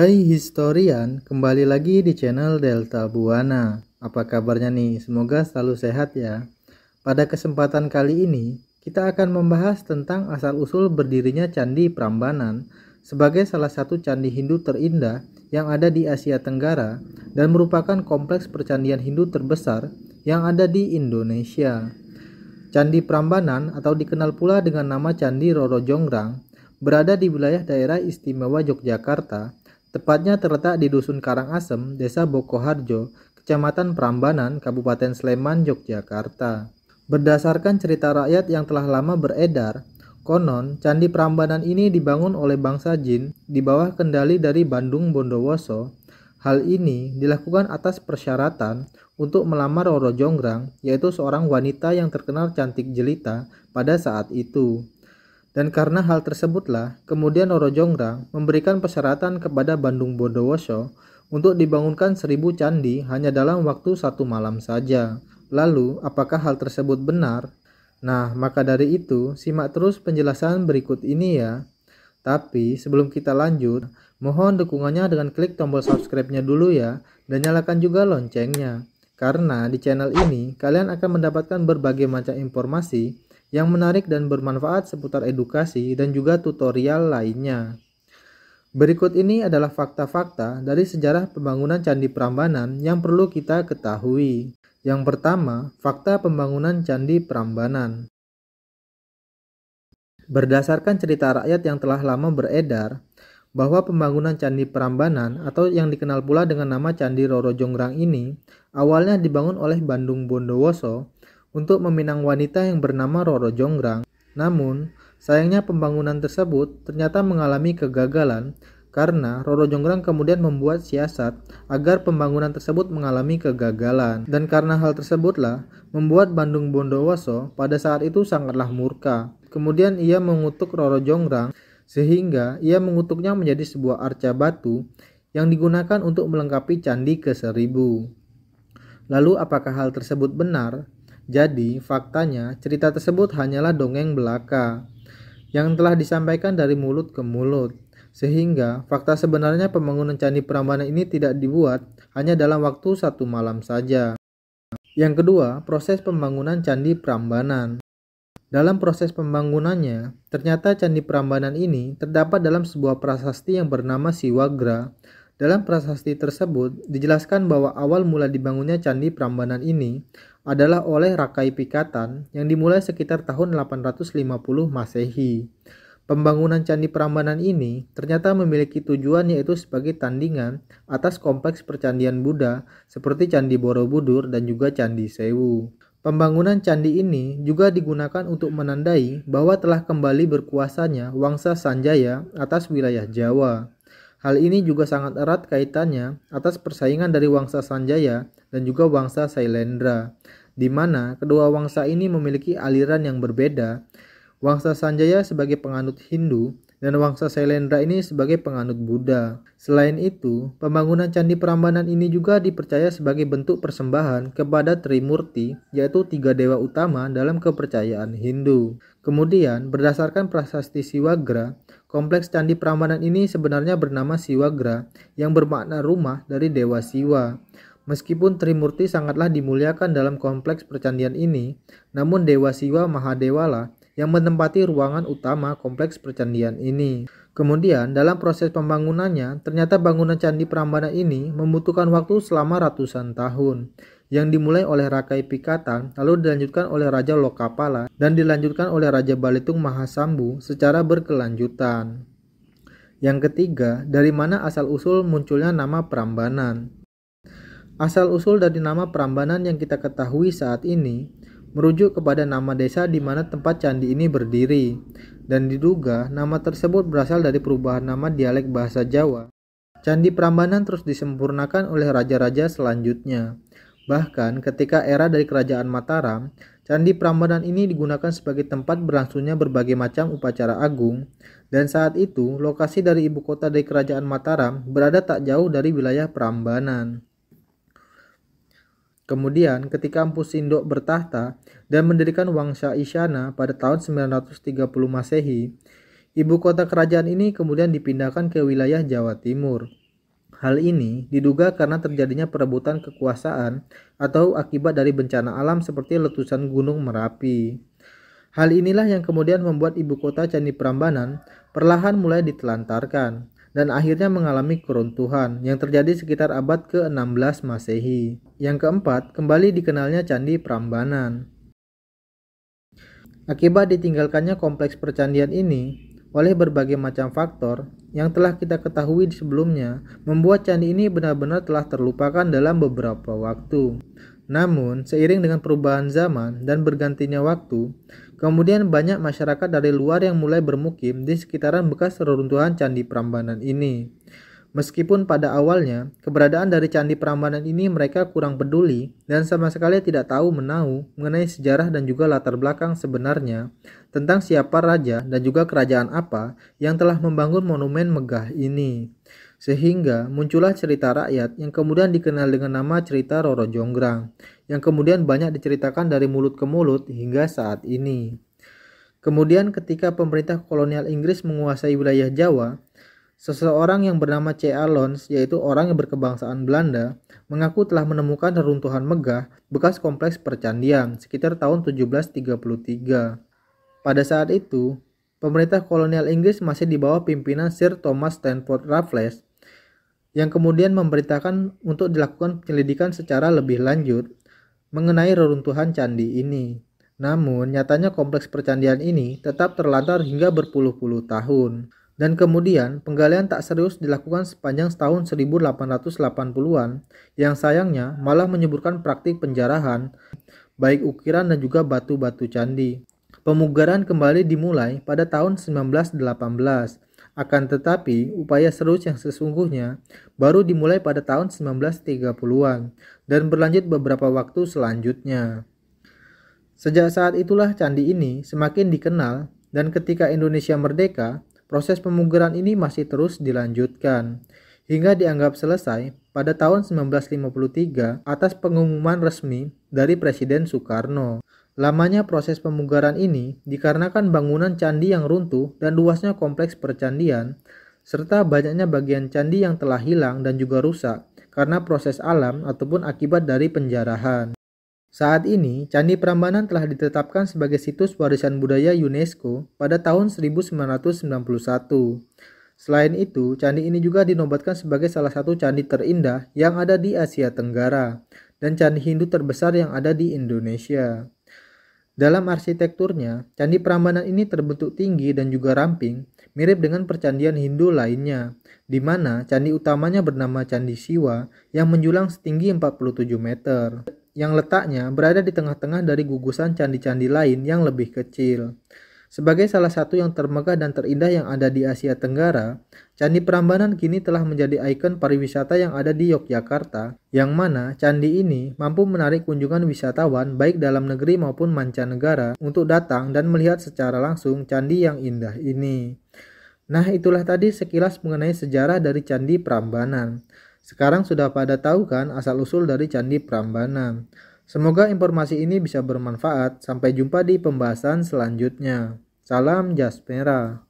Hai historian, kembali lagi di channel Delta Buana. Apa kabarnya nih? Semoga selalu sehat ya. Pada kesempatan kali ini, kita akan membahas tentang asal-usul berdirinya Candi Prambanan sebagai salah satu candi Hindu terindah yang ada di Asia Tenggara dan merupakan kompleks percandian Hindu terbesar yang ada di Indonesia. Candi Prambanan atau dikenal pula dengan nama Candi Roro Jonggrang berada di wilayah daerah istimewa Yogyakarta. Tepatnya terletak di Dusun Karangasem, Desa Bokoharjo, Kecamatan Prambanan, Kabupaten Sleman, Yogyakarta. Berdasarkan cerita rakyat yang telah lama beredar, konon Candi Prambanan ini dibangun oleh bangsa Jin di bawah kendali dari Bandung Bondowoso. Hal ini dilakukan atas persyaratan untuk melamar Roro Jonggrang, yaitu seorang wanita yang terkenal cantik jelita pada saat itu. Dan karena hal tersebutlah, kemudian Roro Jonggrang memberikan persyaratan kepada Bandung Bondowoso untuk dibangunkan 1000 candi hanya dalam waktu 1 malam saja. Lalu, apakah hal tersebut benar? Nah, maka dari itu, simak terus penjelasan berikut ini ya. Tapi, sebelum kita lanjut, mohon dukungannya dengan klik tombol subscribe-nya dulu ya, dan nyalakan juga loncengnya. Karena di channel ini, kalian akan mendapatkan berbagai macam informasi yang menarik dan bermanfaat seputar edukasi dan juga tutorial lainnya. Berikut ini adalah fakta-fakta dari sejarah pembangunan Candi Prambanan yang perlu kita ketahui. Yang pertama, fakta pembangunan Candi Prambanan. Berdasarkan cerita rakyat yang telah lama beredar, bahwa pembangunan Candi Prambanan atau yang dikenal pula dengan nama Candi Roro Jonggrang ini awalnya dibangun oleh Bandung Bondowoso untuk meminang wanita yang bernama Roro Jonggrang. Namun, sayangnya pembangunan tersebut ternyata mengalami kegagalan karena Roro Jonggrang kemudian membuat siasat agar pembangunan tersebut mengalami kegagalan. Dan karena hal tersebutlah membuat Bandung Bondowoso pada saat itu sangatlah murka. Kemudian ia mengutuk Roro Jonggrang sehingga ia mengutuknya menjadi sebuah arca batu yang digunakan untuk melengkapi candi ke-1000. Lalu apakah hal tersebut benar? Jadi, faktanya, cerita tersebut hanyalah dongeng belaka yang telah disampaikan dari mulut ke mulut. Sehingga, fakta sebenarnya pembangunan Candi Prambanan ini tidak dibuat hanya dalam waktu 1 malam saja. Yang kedua, proses pembangunan Candi Prambanan. Dalam proses pembangunannya, ternyata Candi Prambanan ini terdapat dalam sebuah prasasti yang bernama Siwagra. Dalam prasasti tersebut, dijelaskan bahwa awal mula dibangunnya Candi Prambanan ini adalah oleh Rakai Pikatan yang dimulai sekitar tahun 850 Masehi. Pembangunan Candi Prambanan ini ternyata memiliki tujuan yaitu sebagai tandingan atas kompleks percandian Buddha seperti Candi Borobudur dan juga Candi Sewu. Pembangunan candi ini juga digunakan untuk menandai bahwa telah kembali berkuasanya Wangsa Sanjaya atas wilayah Jawa. Hal ini juga sangat erat kaitannya atas persaingan dari Wangsa Sanjaya dan juga Wangsa Sailendra, di mana kedua wangsa ini memiliki aliran yang berbeda. Wangsa Sanjaya sebagai penganut Hindu dan Wangsa Sailendra ini sebagai penganut Buddha. Selain itu, pembangunan Candi Prambanan ini juga dipercaya sebagai bentuk persembahan kepada Trimurti, yaitu 3 dewa utama dalam kepercayaan Hindu. Kemudian, berdasarkan prasasti Siwagra, kompleks Candi Prambanan ini sebenarnya bernama Siwagra yang bermakna rumah dari Dewa Siwa. Meskipun Trimurti sangatlah dimuliakan dalam kompleks percandian ini, namun Dewa Siwa Mahadewalah yang menempati ruangan utama kompleks percandian ini. Kemudian dalam proses pembangunannya, ternyata bangunan Candi Prambanan ini membutuhkan waktu selama ratusan tahun, yang dimulai oleh Rakai Pikatan, lalu dilanjutkan oleh Raja Lokapala, dan dilanjutkan oleh Raja Balitung Mahasambu secara berkelanjutan. Yang ketiga, dari mana asal-usul munculnya nama Prambanan? Asal-usul dari nama Prambanan yang kita ketahui saat ini merujuk kepada nama desa di mana tempat candi ini berdiri, dan diduga nama tersebut berasal dari perubahan nama dialek bahasa Jawa. Candi Prambanan terus disempurnakan oleh raja-raja selanjutnya. Bahkan ketika era dari Kerajaan Mataram, Candi Prambanan ini digunakan sebagai tempat berlangsungnya berbagai macam upacara agung, dan saat itu lokasi dari ibu kota dari Kerajaan Mataram berada tak jauh dari wilayah Prambanan. Kemudian ketika Empu Sindok bertahta dan mendirikan Wangsa Isyana pada tahun 930 Masehi, ibu kota kerajaan ini kemudian dipindahkan ke wilayah Jawa Timur. Hal ini diduga karena terjadinya perebutan kekuasaan atau akibat dari bencana alam seperti letusan Gunung Merapi. Hal inilah yang kemudian membuat ibu kota Candi Prambanan perlahan mulai ditelantarkan dan akhirnya mengalami keruntuhan yang terjadi sekitar abad ke-16 Masehi. Yang keempat, kembali dikenalnya Candi Prambanan. Akibat ditinggalkannya kompleks percandian ini oleh berbagai macam faktor yang telah kita ketahui sebelumnya, membuat candi ini benar-benar telah terlupakan dalam beberapa waktu. Namun, seiring dengan perubahan zaman dan bergantinya waktu, kemudian banyak masyarakat dari luar yang mulai bermukim di sekitaran bekas reruntuhan Candi Prambanan ini. Meskipun pada awalnya, keberadaan dari Candi Prambanan ini mereka kurang peduli dan sama sekali tidak tahu menahu mengenai sejarah dan juga latar belakang sebenarnya tentang siapa raja dan juga kerajaan apa yang telah membangun monumen megah ini. Sehingga muncullah cerita rakyat yang kemudian dikenal dengan nama cerita Roro Jonggrang, yang kemudian banyak diceritakan dari mulut ke mulut hingga saat ini. Kemudian ketika pemerintah kolonial Inggris menguasai wilayah Jawa, seseorang yang bernama C.A. Lons, yaitu orang yang berkebangsaan Belanda, mengaku telah menemukan reruntuhan megah bekas kompleks percandian sekitar tahun 1733. Pada saat itu, pemerintah kolonial Inggris masih di bawah pimpinan Sir Thomas Stamford Raffles, yang kemudian memerintahkan untuk dilakukan penyelidikan secara lebih lanjut mengenai reruntuhan candi ini. Namun, nyatanya kompleks percandian ini tetap terlantar hingga berpuluh-puluh tahun. Dan kemudian penggalian tak serius dilakukan sepanjang tahun 1880-an yang sayangnya malah menyuburkan praktik penjarahan baik ukiran dan juga batu-batu candi. Pemugaran kembali dimulai pada tahun 1918. Akan tetapi upaya serius yang sesungguhnya baru dimulai pada tahun 1930-an dan berlanjut beberapa waktu selanjutnya. Sejak saat itulah candi ini semakin dikenal dan ketika Indonesia merdeka, proses pemugaran ini masih terus dilanjutkan, hingga dianggap selesai pada tahun 1953 atas pengumuman resmi dari Presiden Soekarno. Lamanya proses pemugaran ini dikarenakan bangunan candi yang runtuh dan luasnya kompleks percandian, serta banyaknya bagian candi yang telah hilang dan juga rusak karena proses alam ataupun akibat dari penjarahan. Saat ini, Candi Prambanan telah ditetapkan sebagai situs warisan budaya UNESCO pada tahun 1991. Selain itu, candi ini juga dinobatkan sebagai salah satu candi terindah yang ada di Asia Tenggara dan candi Hindu terbesar yang ada di Indonesia. Dalam arsitekturnya, Candi Prambanan ini terbentuk tinggi dan juga ramping, mirip dengan percandian Hindu lainnya, di mana candi utamanya bernama Candi Siwa yang menjulang setinggi 47 meter. Yang letaknya berada di tengah-tengah dari gugusan candi-candi lain yang lebih kecil. Sebagai salah satu yang termegah dan terindah yang ada di Asia Tenggara, Candi Prambanan kini telah menjadi ikon pariwisata yang ada di Yogyakarta, yang mana candi ini mampu menarik kunjungan wisatawan baik dalam negeri maupun mancanegara untuk datang dan melihat secara langsung candi yang indah ini. Nah, itulah tadi sekilas mengenai sejarah dari Candi Prambanan. Sekarang sudah pada tahu kan asal-usul dari Candi Prambanan. Semoga informasi ini bisa bermanfaat. Sampai jumpa di pembahasan selanjutnya. Salam Jas Merah.